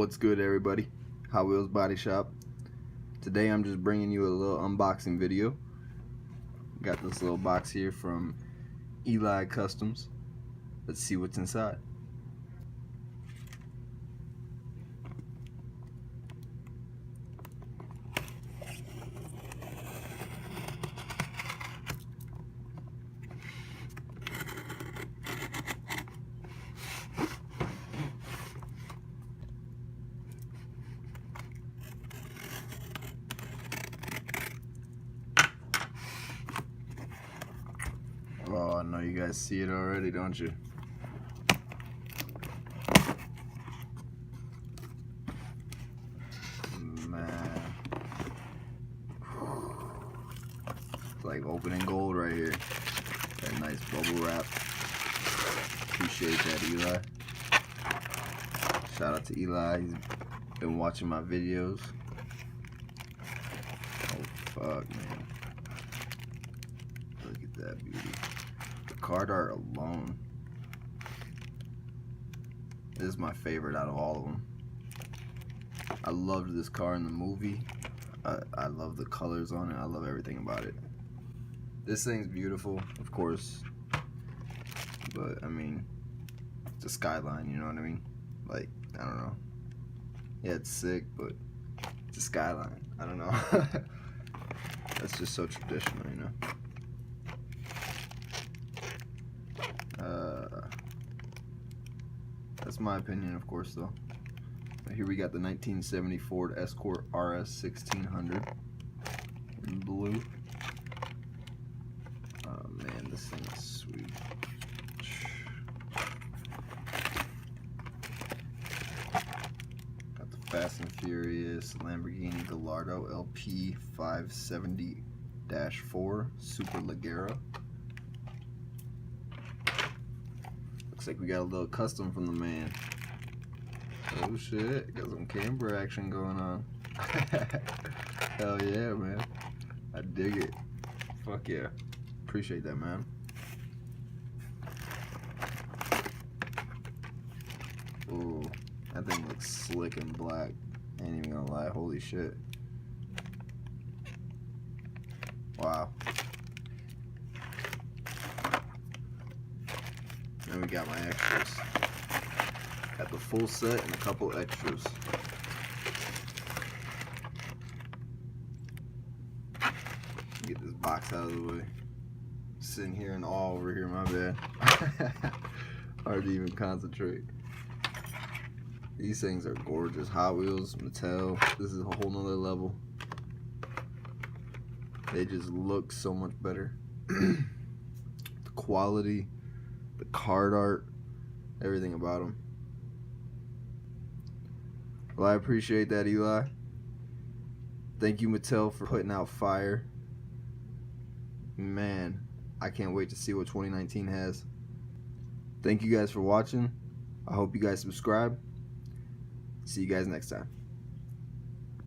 What's good, everybody? Hot Wheels Body Shop. Today I'm just bringing you a little unboxing video. Got this little box here from Eli Customs. Let's see what's inside. Oh, I know you guys see it already, don't you? Man. It's like opening gold right here. That nice bubble wrap. Appreciate that, Eli. Shout out to Eli. He's been watching my videos. Oh, fuck, man. Look at that beauty. The card art alone. This is my favorite out of all of them. I loved this car in the movie. I love the colors on it. I love everything about it. This thing's beautiful, of course. But, I mean, it's a Skyline, you know what I mean? Like, I don't know. Yeah, it's sick, but it's a Skyline. I don't know. That's just so traditional, you know? That's my opinion, of course, though. Here we got the 1970 Ford Escort RS 1600 in blue. Oh man, this thing is sweet. Got the Fast and Furious Lamborghini Gallardo LP 570-4 Super Leggera. Looks like we got a little custom from the man. Oh shit, got some camber action going on. Hell yeah, man. I dig it. Fuck yeah. Appreciate that, man. Ooh, that thing looks slick and black. Ain't even gonna lie, holy shit. Wow. Then we got my extras. Got the full set and a couple extras. Get this box out of the way. Sitting here in awe over here, my bad. Hard to even concentrate. These things are gorgeous. Hot Wheels, Mattel. This is a whole nother level. They just look so much better. The quality, the card art, everything about them. Well, I appreciate that, Eli. Thank you, Mattel, for putting out fire. Man, I can't wait to see what 2019 has. Thank you guys for watching. I hope you guys subscribe. See you guys next time.